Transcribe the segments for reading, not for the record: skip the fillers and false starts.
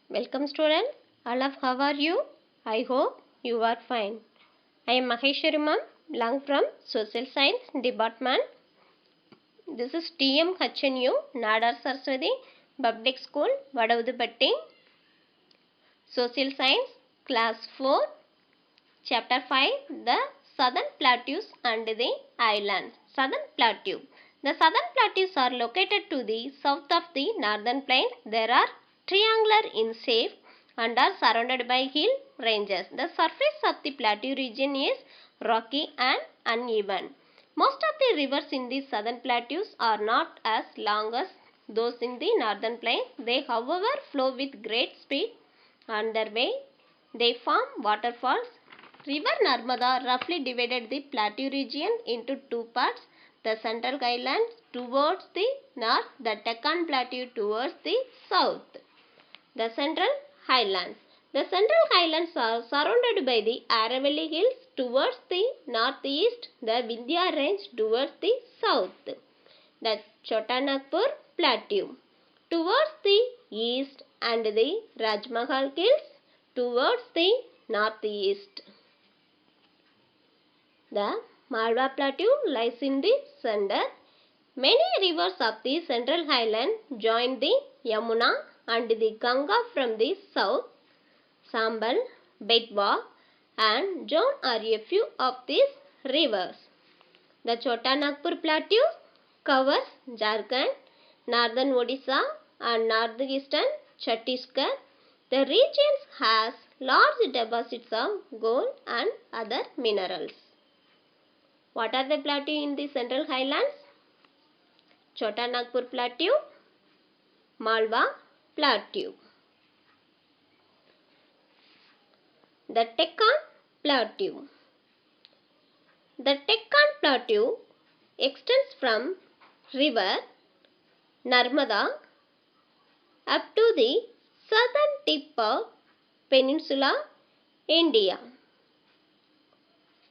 Welcome student. All of how are you? I hope you are fine. I am Maheshwari ma'am, belong from Social Science Department. This is TMHNU, Nadar Saraswati Public School, Vadavudupatti. Social Science, Class 4, Chapter 5, The Southern Plateaus and the Islands. Southern Plateau. The Southern Plateaus are located to the south of the Northern Plains. There are triangular in shape and are surrounded by hill ranges. The surface of the plateau region is rocky and uneven. Most of the rivers in the southern plateaus are not as long as those in the northern plains. They, however, flow with great speed on their way. They form waterfalls. River Narmada roughly divided the plateau region into two parts. The Central Highlands towards the north, the Deccan Plateau towards the south. The Central Highlands. The Central Highlands are surrounded by the Aravalli Hills towards the northeast, the Vindhya Range towards the south, the Chotanagpur Plateau towards the east and the Rajmahal Hills towards the northeast. The Malwa Plateau lies in the center. Many rivers of the Central Highland join the Yamuna and the Ganga from the south. Sambal, Betwa and John are a few of these rivers. The Chotanagpur Plateau covers Jharkhand, northern Odisha and northeastern Chhattisgarh. The region has large deposits of gold and other minerals. What are the plateaus in the Central Highlands? Chotanagpur Plateau, Malwa Plateau. The Deccan Plateau. The Deccan Plateau extends from river Narmada up to the southern tip of Peninsula India.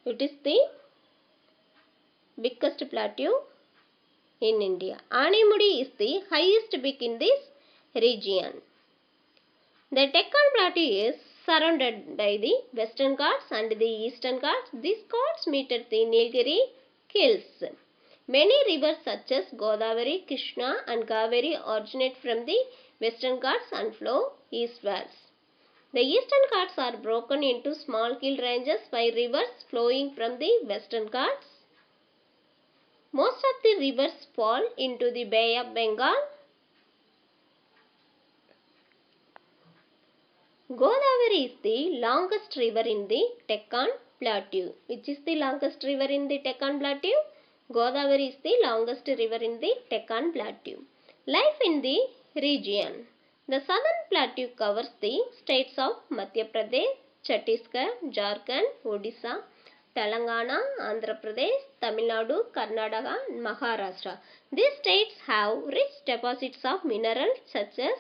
It is the biggest plateau in India. Animudi is the highest peak in this region. The Deccan Plateau is surrounded by the Western Ghats and the Eastern Ghats. These Ghats meet at the Nilgiri Hills. Many rivers such as Godavari, Krishna and Kaveri originate from the Western Ghats and flow eastwards. The Eastern Ghats are broken into small hill ranges by rivers flowing from the Western Ghats. Most of the rivers fall into the Bay of Bengal. Godavari is the longest river in the Deccan Plateau. Which is the longest river in the Deccan Plateau? Godavari is the longest river in the Deccan Plateau. Life in the region. The southern plateau covers the states of Madhya Pradesh, Chhattisgarh, Jharkhand, Odisha, Telangana, Andhra Pradesh, Tamil Nadu, Karnataka and Maharashtra. These states have rich deposits of minerals such as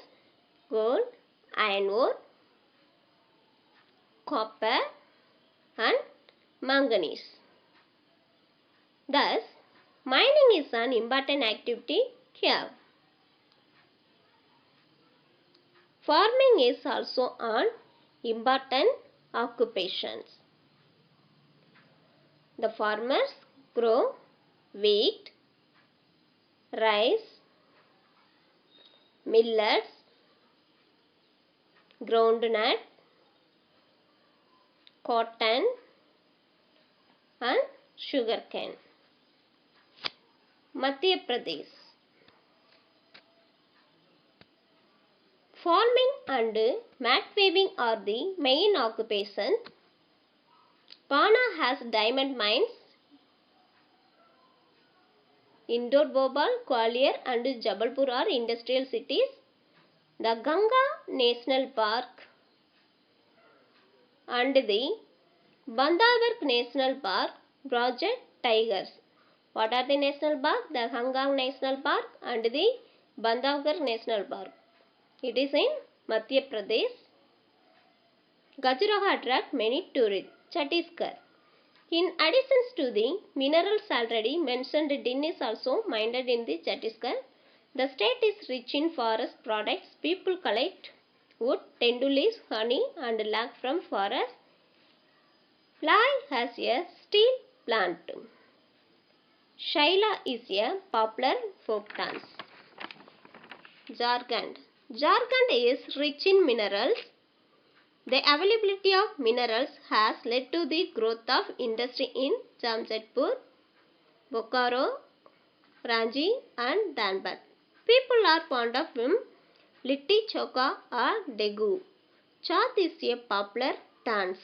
gold, iron ore, copper and manganese. Thus, mining is an important activity here. Farming is also an important occupation. The farmers grow wheat, rice, millets, groundnut, cotton and sugarcane. Madhya Pradesh. Farming and mat weaving are the main occupations. Pana has diamond mines. Indore, Bhopal, Gwalior and Jabalpur are industrial cities. The Ganga National Park and the Bandhavgarh National Park project tigers. What are the national parks? The Ganga National Park and the Bandhavgarh National Park. It is in Madhya Pradesh. Khajuraho attract many tourists. Chhattisgarh. In addition to the minerals already mentioned, tin is also mined in the Chhattisgarh. The state is rich in forest products. People collect wood, tendule is honey and lac from forest. Fly has a steel plant. Shaila is a popular folk dance. Jharkhand. Jharkhand is rich in minerals. The availability of minerals has led to the growth of industry in Jamshedpur, Bokaro, Ranchi and Dhanbad. People are fond of litti choka or degu. Chat is a popular dance.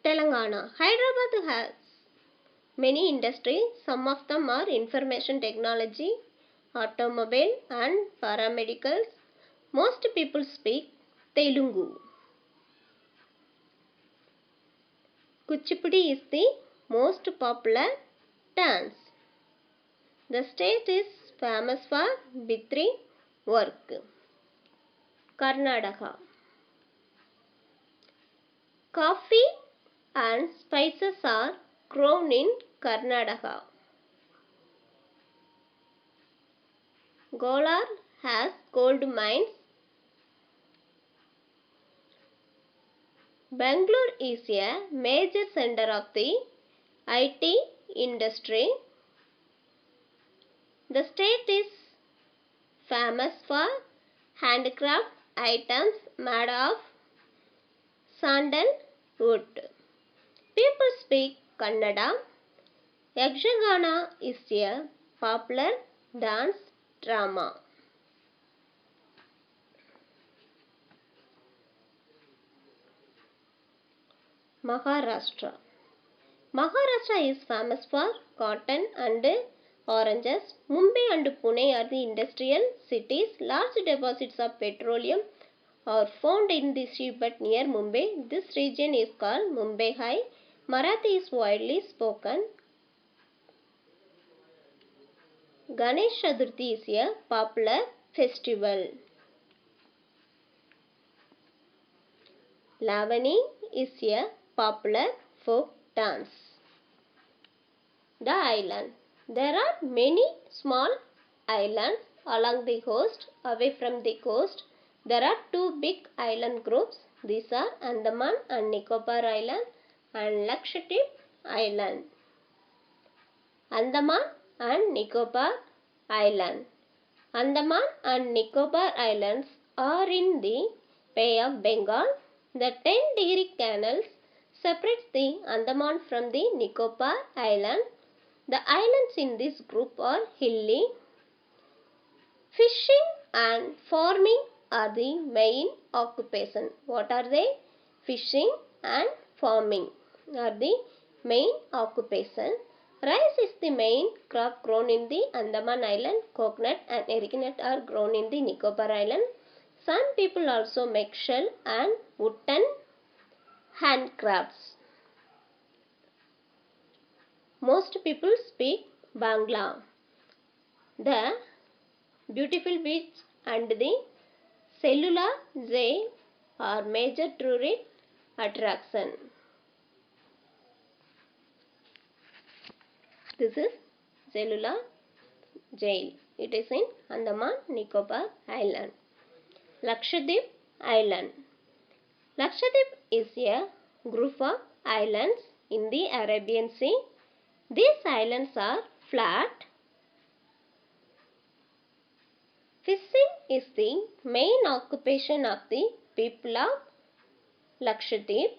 Telangana. Hyderabad has many industries. Some of them are information technology, automobile and paramedicals. Most people speak Telugu. Kuchipudi is the most popular dance. The state is famous for Bitri work. Karnataka. Coffee and spices are grown in Karnataka. Kolar has gold mines. Bangalore is a major center of the IT industry. The state is famous for handicraft items made of sandalwood. People speak Kannada. Yakshagana is a popular dance drama. Maharashtra. Maharashtra is famous for cotton and oranges. Mumbai and Pune are the industrial cities. Large deposits of petroleum are found in the seabed near Mumbai. This region is called Mumbai High. Marathi is widely spoken. Ganesh Chaturthi is a popular festival. Lavani is a popular folk dance. The island. There are many small islands along the coast. Away from the coast, there are two big island groups. These are Andaman and Nicobar Island and Lakshadweep Island. Andaman and Nicobar Island. Andaman and Nicobar Islands are in the Bay of Bengal. The 10-degree canal separates the Andaman from the Nicobar Island. The islands in this group are hilly. Fishing and farming are the main occupation. What are they? Fishing and farming are the main occupation. Rice is the main crop grown in the Andaman Island. Coconut and arecanut are grown in the Nicobar Island. Some people also make shell and wooden handcrafts. Most people speak Bangla. The beautiful beach and the cellular jail are major tourist attraction. This is cellular jail. It is in Andaman Nicobar Island. Lakshadweep Island. Lakshadweep is a group of islands in the Arabian Sea. These islands are flat. Fishing is the main occupation of the people of Lakshadweep.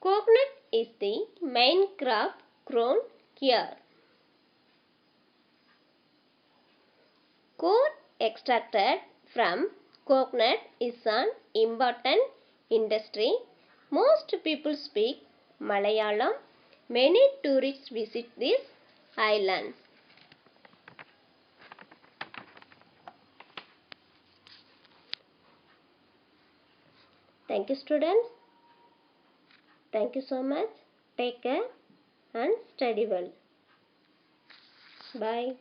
Coconut is the main crop grown here. Coal extracted from coconut is an important industry. Most people speak Malayalam. Many tourists visit these islands. Thank you, students. Thank you so much. Take care and study well. Bye.